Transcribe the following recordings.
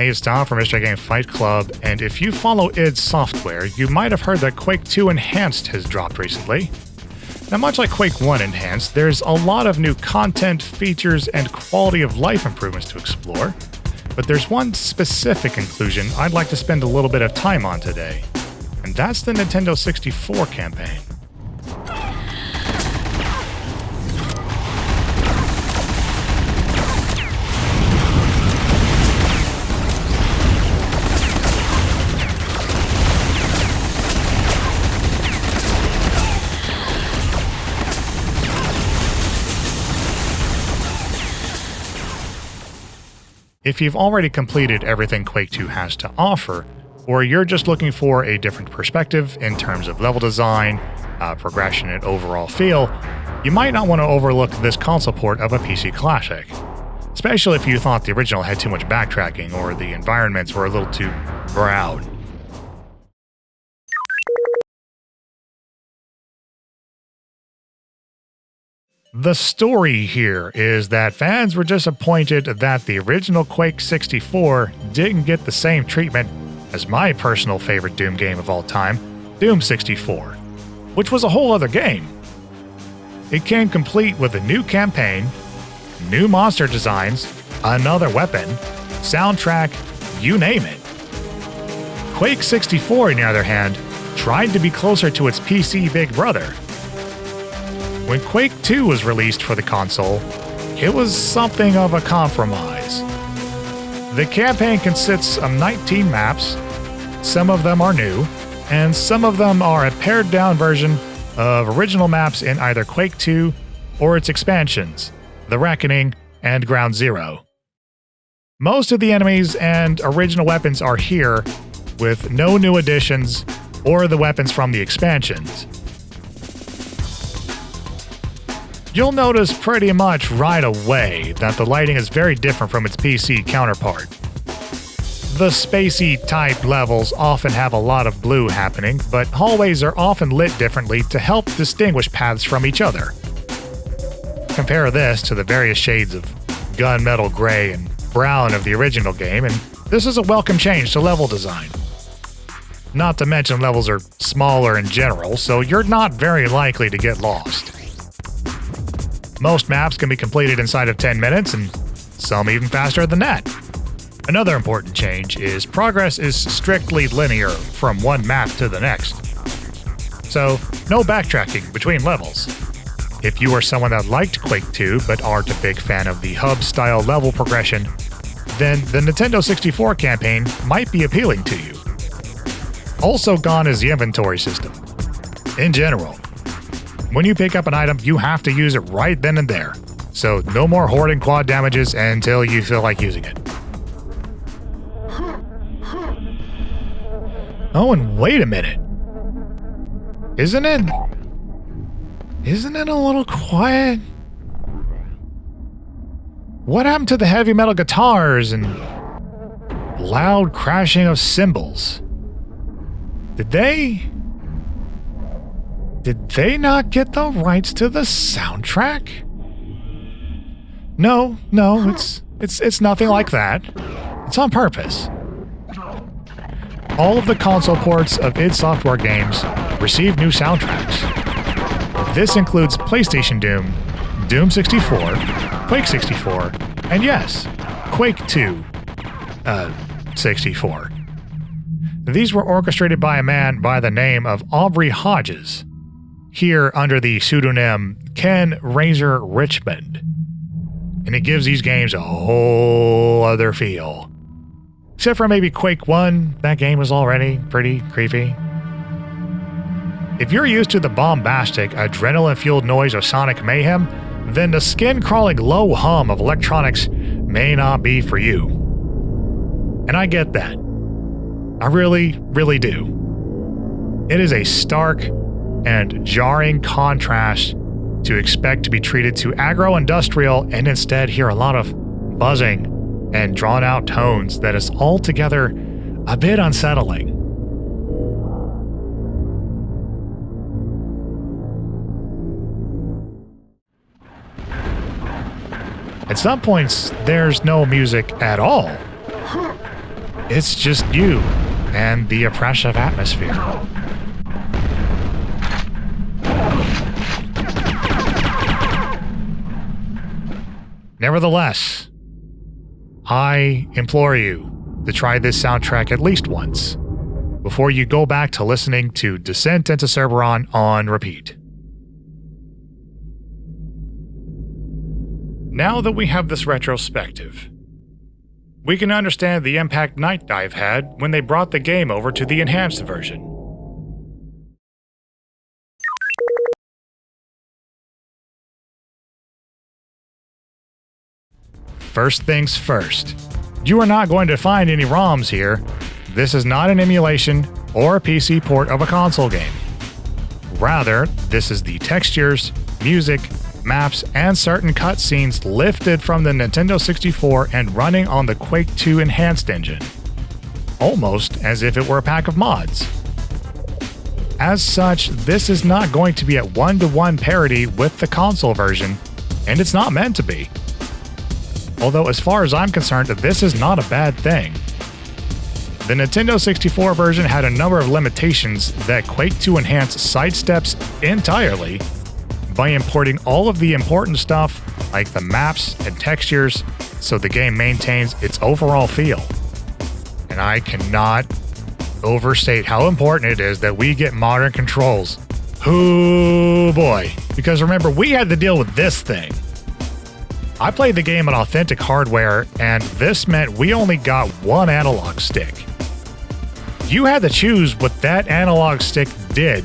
Hey, it's Tom from Mr. Game Fight Club, and if you follow id Software, you might have heard that Quake 2 Enhanced has dropped recently. Now, much like Quake 1 Enhanced, there's a lot of new content, features, and quality of life improvements to explore, but there's one specific inclusion I'd like to spend a little bit of time on today, and that's the Nintendo 64 campaign. If you've already completed everything Quake 2 has to offer, or you're just looking for a different perspective in terms of level design, progression, and overall feel, you might not want to overlook this console port of a PC classic. Especially if you thought the original had too much backtracking or the environments were a little too brown. The story here is that fans were disappointed that the original Quake 64 didn't get the same treatment as my personal favorite Doom game of all time, Doom 64, which was a whole other game. It came complete with a new campaign, new monster designs, another weapon, soundtrack, you name it. Quake 64, on the other hand, tried to be closer to its PC big brother. When Quake 2 was released for the console, it was something of a compromise. The campaign consists of 19 maps, some of them are new, and some of them are a pared-down version of original maps in either Quake 2 or its expansions, The Reckoning and Ground Zero. Most of the enemies and original weapons are here, with no new additions or the weapons from the expansions. You'll notice pretty much right away that the lighting is very different from its PC counterpart. The spacey type levels often have a lot of blue happening, but hallways are often lit differently to help distinguish paths from each other. Compare this to the various shades of gunmetal gray and brown of the original game, and this is a welcome change to level design. Not to mention levels are smaller in general, so you're not very likely to get lost. Most maps can be completed inside of 10 minutes, and some even faster than that. Another important change is progress is strictly linear from one map to the next. So, no backtracking between levels. If you are someone that liked Quake 2 but aren't a big fan of the hub-style level progression, then the Nintendo 64 campaign might be appealing to you. Also gone is the inventory system. In general, when you pick up an item, you have to use it right then and there. So no more hoarding quad damages until you feel like using it. Oh, and wait a minute. Isn't it a little quiet? What happened to the heavy metal guitars and loud crashing of cymbals? Did they not get the rights to the soundtrack? No, it's nothing like that. It's on purpose. All of the console ports of id Software games receive new soundtracks. This includes PlayStation Doom, Doom 64, Quake 64, and yes, Quake 2, 64. These were orchestrated by a man by the name of Aubrey Hodges, here under the pseudonym Ken Razor Richmond. And it gives these games a whole other feel. Except for maybe Quake 1, that game was already pretty creepy. If you're used to the bombastic, adrenaline-fueled noise of sonic mayhem, then the skin-crawling low hum of electronics may not be for you. And I get that. I really, really do. It is a stark and jarring contrast to expect to be treated to agro-industrial and instead hear a lot of buzzing and drawn-out tones that is altogether a bit unsettling. At some points, there's no music at all. It's just you and the oppressive atmosphere. Nevertheless, I implore you to try this soundtrack at least once before you go back to listening to Descent into Cerberon on repeat. Now that we have this retrospective, we can understand the impact Nightdive had when they brought the game over to the enhanced version. First things first, you are not going to find any ROMs here. This is not an emulation or a PC port of a console game. Rather, this is the textures, music, maps, and certain cutscenes lifted from the Nintendo 64 and running on the Quake 2 enhanced engine. Almost as if it were a pack of mods. As such, this is not going to be at one-to-one parity with the console version, and it's not meant to be. Although as far as I'm concerned, this is not a bad thing. The Nintendo 64 version had a number of limitations that Quake 2 Enhanced sidesteps entirely by importing all of the important stuff like the maps and textures so the game maintains its overall feel. And I cannot overstate how important it is that we get modern controls. Oh boy. Because remember, we had to deal with this thing. I played the game on authentic hardware, and this meant we only got one analog stick. You had to choose what that analog stick did,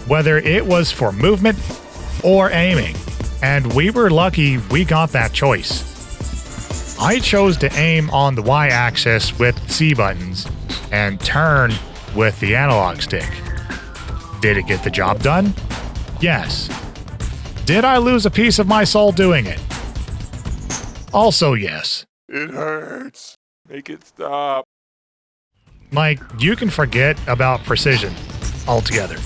whether it was for movement or aiming, and we were lucky we got that choice. I chose to aim on the Y-axis with C buttons and turn with the analog stick. Did it get the job done? Yes. Did I lose a piece of my soul doing it? Also yes. It hurts. Make it stop. Like, you can forget about precision altogether.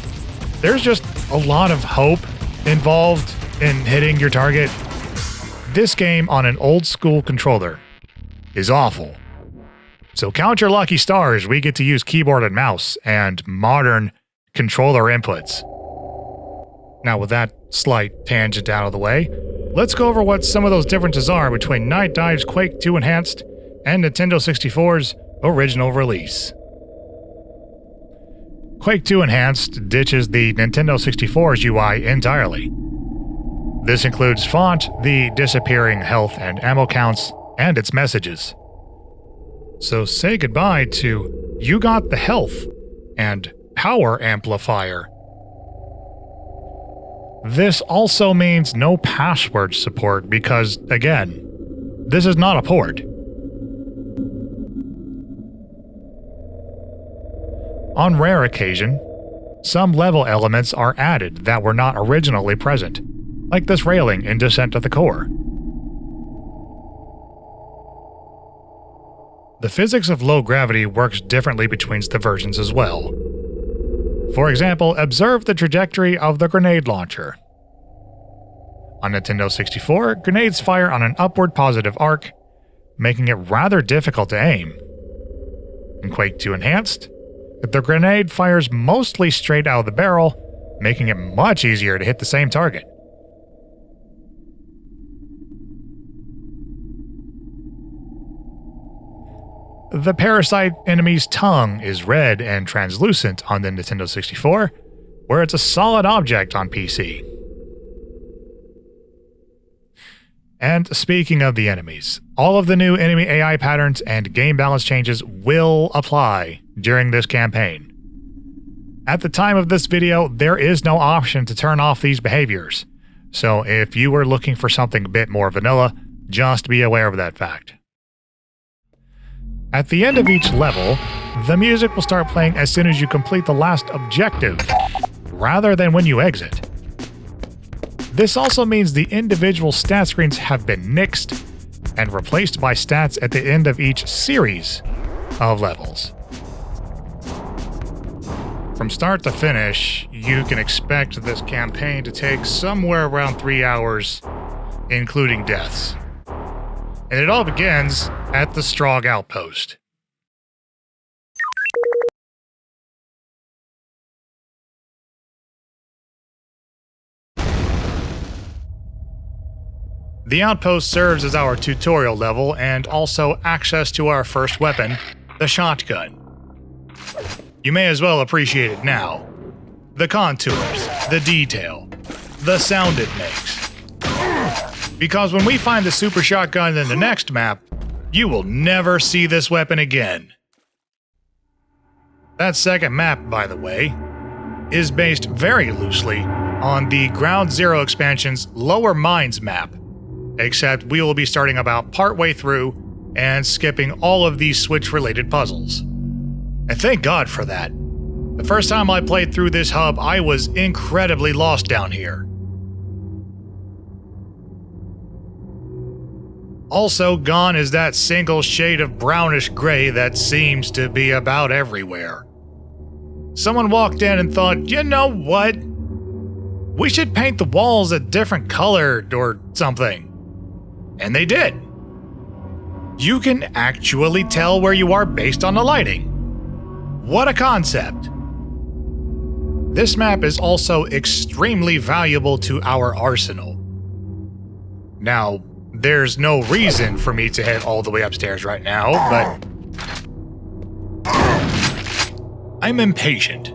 There's just a lot of hope involved in hitting your target. This game on an old school controller is awful. So count your lucky stars, we get to use keyboard and mouse and modern controller inputs. Now with that slight tangent out of the way, let's go over what some of those differences are between Nightdive's Quake 2 Enhanced and Nintendo 64's original release. Quake 2 Enhanced ditches the Nintendo 64's UI entirely. This includes font, the disappearing health and ammo counts, and its messages. So say goodbye to "you got the health" and "power amplifier." This also means no password support because, again, this is not a port. On rare occasion, some level elements are added that were not originally present, like this railing in Descent to the Core. The physics of low gravity works differently between the versions as well. For example, observe the trajectory of the grenade launcher. On Nintendo 64, grenades fire on an upward positive arc, making it rather difficult to aim. In Quake 2 Enhanced, the grenade fires mostly straight out of the barrel, making it much easier to hit the same target. The parasite enemy's tongue is red and translucent on the Nintendo 64, where it's a solid object on PC. And speaking of the enemies, all of the new enemy AI patterns and game balance changes will apply during this campaign. At the time of this video, there is no option to turn off these behaviors, so if you were looking for something a bit more vanilla, just be aware of that fact. At the end of each level, the music will start playing as soon as you complete the last objective, rather than when you exit. This also means the individual stat screens have been nixed and replaced by stats at the end of each series of levels. From start to finish, you can expect this campaign to take somewhere around 3 hours, including deaths. And it all begins at the Strogg Outpost. The outpost serves as our tutorial level and also access to our first weapon, the shotgun. You may as well appreciate it now. The contours, the detail, the sound it makes. Because when we find the super shotgun in the next map, you will never see this weapon again. That second map, by the way, is based very loosely on the Ground Zero expansion's Lower Mines map, except we will be starting about partway through and skipping all of these Switch-related puzzles. And thank God for that. The first time I played through this hub, I was incredibly lost down here. Also gone is that single shade of brownish gray that seems to be about everywhere. Someone walked in and thought, you know what? We should paint the walls a different color or something. And they did. You can actually tell where you are based on the lighting. What a concept. This map is also extremely valuable to our arsenal. Now, there's no reason for me to head all the way upstairs right now, but I'm impatient.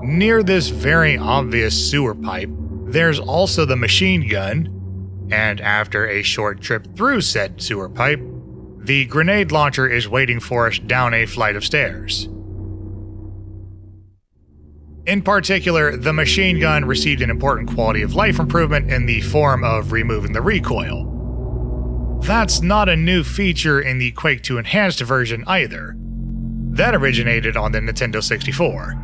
Near this very obvious sewer pipe, there's also the machine gun, and after a short trip through said sewer pipe, the grenade launcher is waiting for us down a flight of stairs. In particular, the machine gun received an important quality of life improvement in the form of removing the recoil. That's not a new feature in the Quake 2 Enhanced version either. That originated on the Nintendo 64.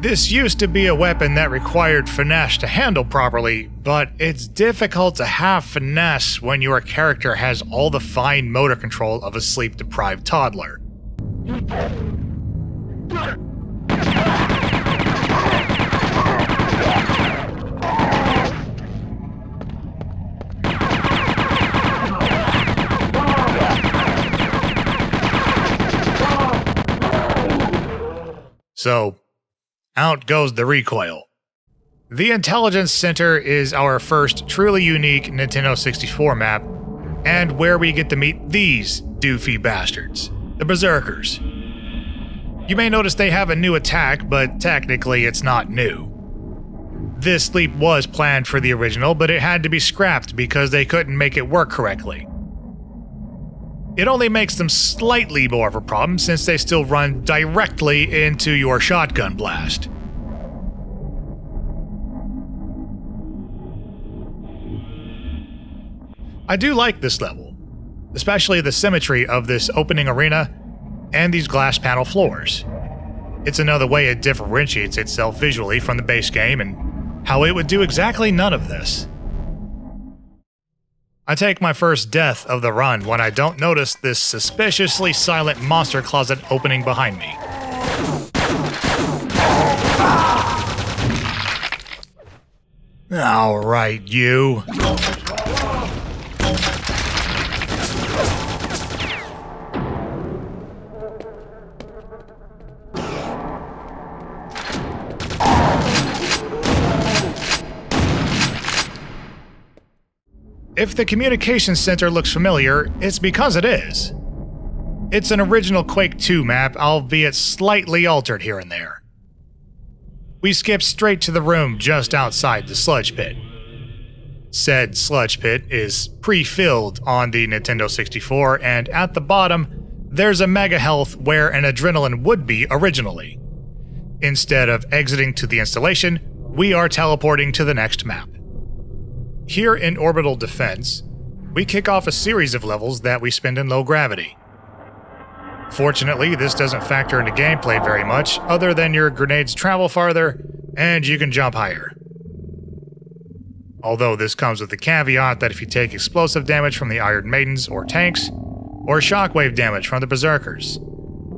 This used to be a weapon that required finesse to handle properly, but it's difficult to have finesse when your character has all the fine motor control of a sleep-deprived toddler. So, out goes the recoil. The Intelligence Center is our first truly unique Nintendo 64 map, and where we get to meet these doofy bastards, the Berserkers. You may notice they have a new attack, but technically it's not new. This leap was planned for the original, but it had to be scrapped because they couldn't make it work correctly. It only makes them slightly more of a problem since they still run directly into your shotgun blast. I do like this level, especially the symmetry of this opening arena and these glass panel floors. It's another way it differentiates itself visually from the base game and how it would do exactly none of this. I take my first death of the run when I don't notice this suspiciously silent monster closet opening behind me. All right, you. If the communications center looks familiar, it's because it is. It's an original Quake 2 map, albeit slightly altered here and there. We skip straight to the room just outside the sludge pit. Said sludge pit is pre-filled on the Nintendo 64, and at the bottom, there's a mega health where an adrenaline would be originally. Instead of exiting to the installation, we are teleporting to the next map. Here in Orbital Defense, we kick off a series of levels that we spend in low gravity. Fortunately, this doesn't factor into gameplay very much, other than your grenades travel farther and you can jump higher. Although this comes with the caveat that if you take explosive damage from the Iron Maidens or tanks, or shockwave damage from the Berserkers,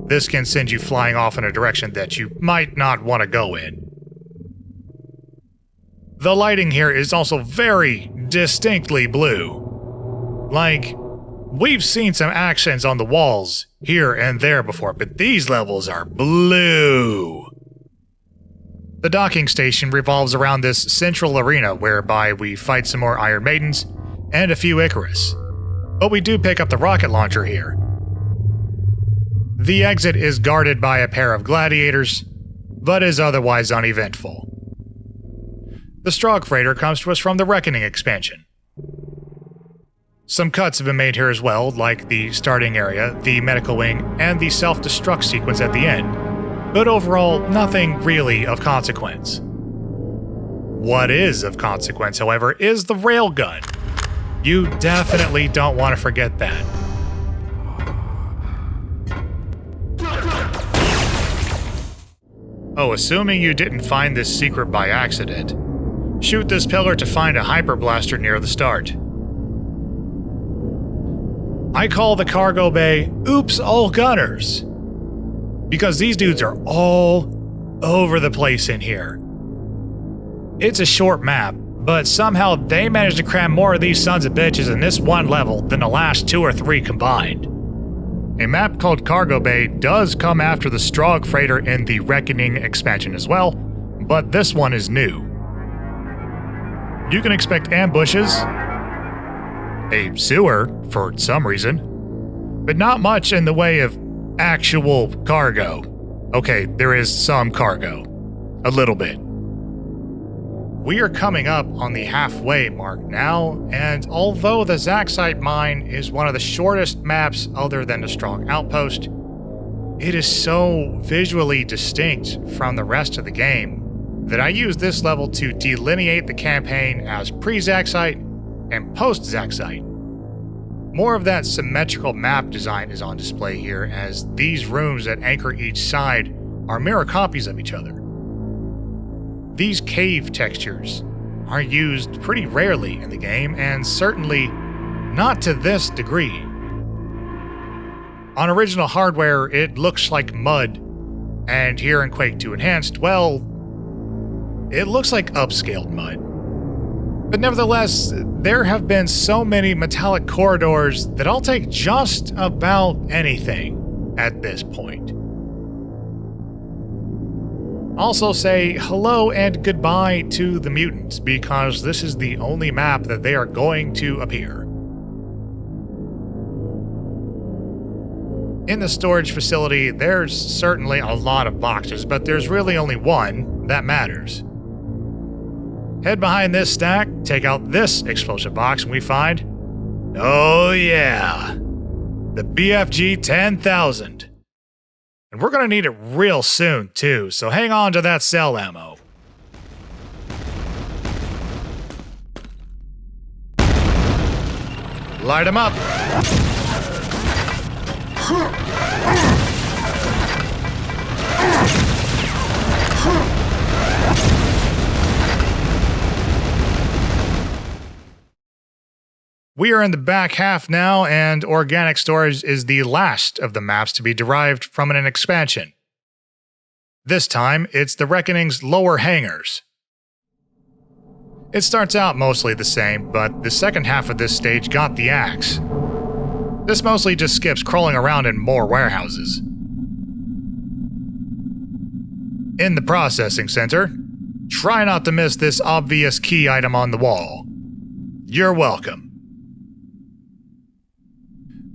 this can send you flying off in a direction that you might not want to go in. The lighting here is also very distinctly blue. Like, we've seen some accents on the walls here and there before, but these levels are blue. The docking station revolves around this central arena whereby we fight some more Iron Maidens and a few Icarus. But we do pick up the rocket launcher here. The exit is guarded by a pair of gladiators, but is otherwise uneventful. The Strog Freighter comes to us from the Reckoning expansion. Some cuts have been made here as well, like the starting area, the medical wing, and the self-destruct sequence at the end, but overall, nothing really of consequence. What is of consequence, however, is the railgun. You definitely don't want to forget that. Oh, assuming you didn't find this secret by accident, shoot this pillar to find a hyper blaster near the start. I call the cargo bay Oops All Gunners, because these dudes are all over the place in here. It's a short map, but somehow they managed to cram more of these sons of bitches in this one level than the last 2 or 3 combined. A map called Cargo Bay does come after the Strog Freighter in the Reckoning expansion as well, but this one is new. You can expect ambushes, a sewer for some reason, but not much in the way of actual cargo. Okay, there is some cargo. A little bit. We are coming up on the halfway mark now, and although the Zaxite Mine is one of the shortest maps other than the Strong Outpost, it is so visually distinct from the rest of the game that I use this level to delineate the campaign as pre-Zaxite and post-Zaxite. More of that symmetrical map design is on display here, as these rooms that anchor each side are mirror copies of each other. These cave textures are used pretty rarely in the game, and certainly not to this degree. On original hardware, it looks like mud, and here in Quake 2 Enhanced, well, it looks like upscaled mud. But nevertheless, there have been so many metallic corridors that I'll take just about anything at this point. Also say hello and goodbye to the mutants, because this is the only map that they are going to appear. In the storage facility, there's certainly a lot of boxes, but there's really only one that matters. Head behind this stack, take out this explosive box, and we find, oh yeah, the BFG 10,000. And we're gonna need it real soon, too, so hang on to that cell ammo. Light 'em up! We are in the back half now, and organic storage is the last of the maps to be derived from an expansion. This time, it's the Reckoning's lower hangars. It starts out mostly the same, but the second half of this stage got the axe. This mostly just skips crawling around in more warehouses. In the processing center, try not to miss this obvious key item on the wall. You're welcome.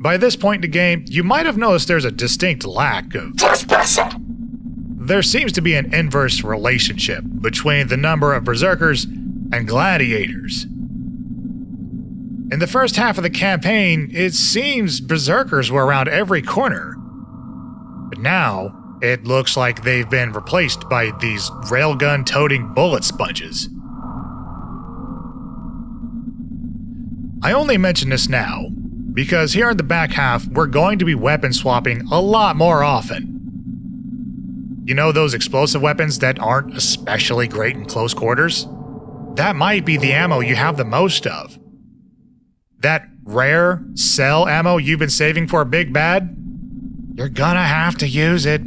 By this point in the game, you might have noticed there's a distinct lack of trespasser. There seems to be an inverse relationship between the number of berserkers and gladiators. In the first half of the campaign, it seems berserkers were around every corner. But now, it looks like they've been replaced by these railgun-toting bullet sponges. I only mention this now because here in the back half, we're going to be weapon swapping a lot more often. You know those explosive weapons that aren't especially great in close quarters? That might be the ammo you have the most of. That rare cell ammo you've been saving for a big bad? You're gonna have to use it.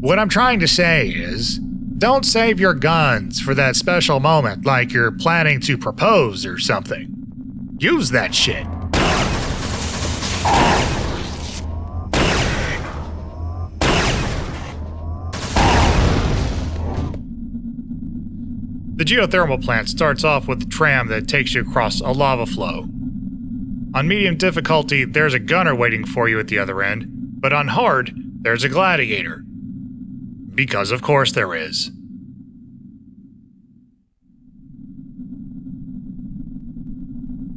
What I'm trying to say is, don't save your guns for that special moment like you're planning to propose or something. Use that shit. The geothermal plant starts off with a tram that takes you across a lava flow. On medium difficulty, there's a gunner waiting for you at the other end, but on hard, there's a gladiator. Because of course there is.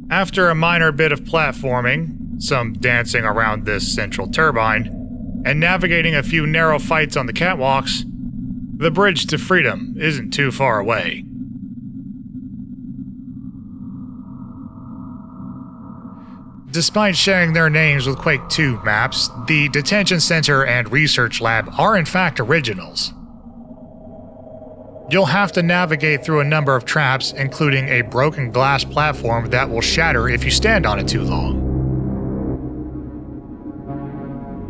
After a minor bit of platforming, some dancing around this central turbine, and navigating a few narrow fights on the catwalks, the bridge to freedom isn't too far away. Despite sharing their names with Quake 2 maps, the detention center and research lab are in fact originals. You'll have to navigate through a number of traps, including a broken glass platform that will shatter if you stand on it too long.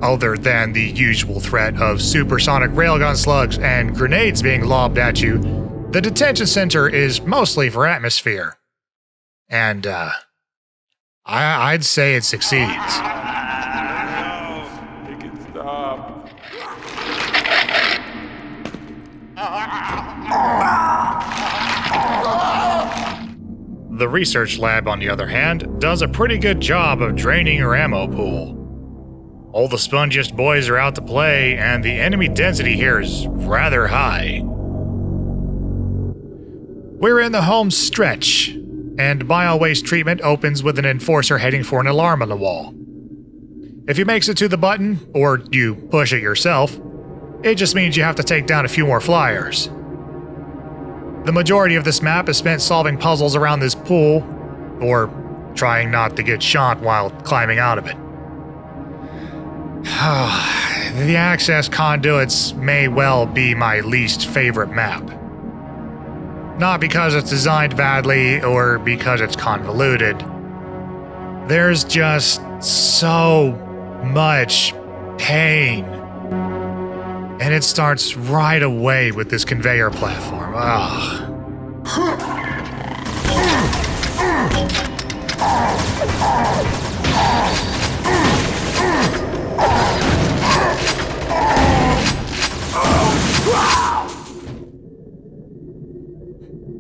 Other than the usual threat of supersonic railgun slugs and grenades being lobbed at you, the detention center is mostly for atmosphere. And, I'd say it succeeds. Make it stop. The research lab, on the other hand, does a pretty good job of draining your ammo pool. All the spongiest boys are out to play, and the enemy density here is rather high. We're in the home stretch, and bio-waste treatment opens with an enforcer heading for an alarm on the wall. If he makes it to the button, or you push it yourself, it just means you have to take down a few more flyers. The majority of this map is spent solving puzzles around this pool, or trying not to get shot while climbing out of it. The access conduits may well be my least favorite map. Not because it's designed badly or because it's convoluted. There's just so much pain. And it starts right away with this conveyor platform. Ugh.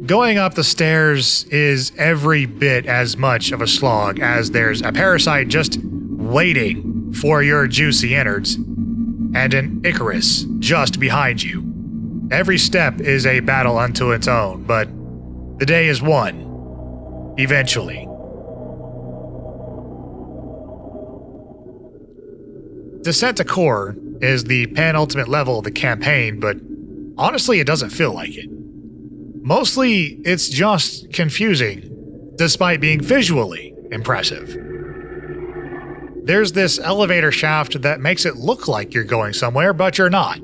Going up the stairs is every bit as much of a slog as there's a parasite just waiting for your juicy innards, and an Icarus just behind you. Every step is a battle unto its own, but the day is won. Eventually. Descent to Core is the penultimate level of the campaign, but honestly it doesn't feel like it. Mostly, it's just confusing, despite being visually impressive. There's this elevator shaft that makes it look like you're going somewhere, but you're not.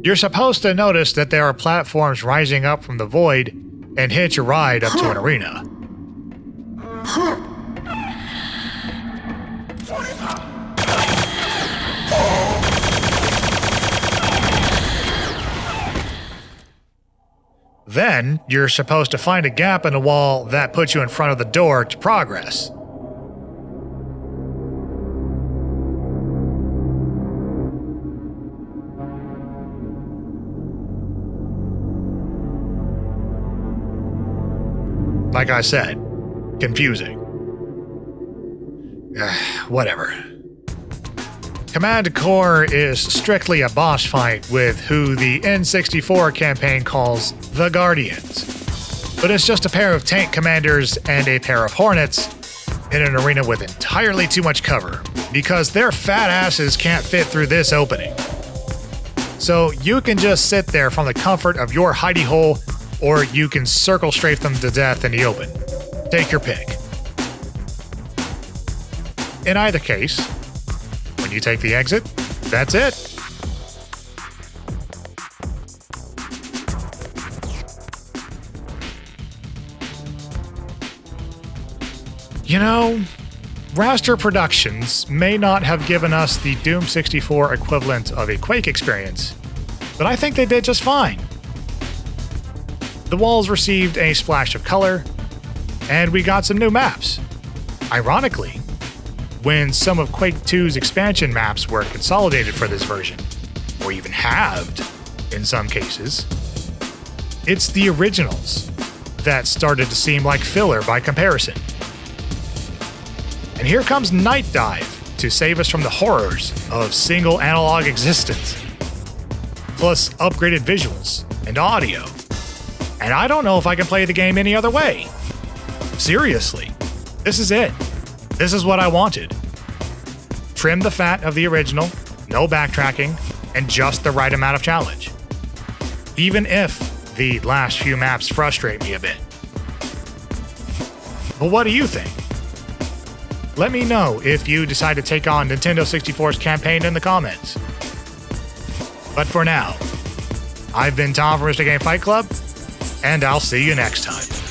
You're supposed to notice that there are platforms rising up from the void and hitch a ride up to an arena. Then, you're supposed to find a gap in the wall that puts you in front of the door to progress. Like I said, confusing. Whatever. Command Core is strictly a boss fight with who the N64 campaign calls the Guardians. But it's just a pair of tank commanders and a pair of Hornets in an arena with entirely too much cover, because their fat asses can't fit through this opening. So you can just sit there from the comfort of your hidey hole, or you can circle strafe them to death in the open. Take your pick. In either case, when you take the exit, that's it. You know, Raster Productions may not have given us the Doom 64 equivalent of a Quake experience, but I think they did just fine. The walls received a splash of color, and we got some new maps. Ironically, when some of Quake 2's expansion maps were consolidated for this version, or even halved in some cases. It's the originals that started to seem like filler by comparison. And here comes Nightdive to save us from the horrors of single analog existence, plus upgraded visuals and audio. And I don't know if I can play the game any other way. Seriously, this is it. This is what I wanted. Trim the fat of the original, no backtracking, and just the right amount of challenge. Even if the last few maps frustrate me a bit. But what do you think? Let me know if you decide to take on Nintendo 64's campaign in the comments. But for now, I've been Tom from Mr. Game Fight Club, and I'll see you next time.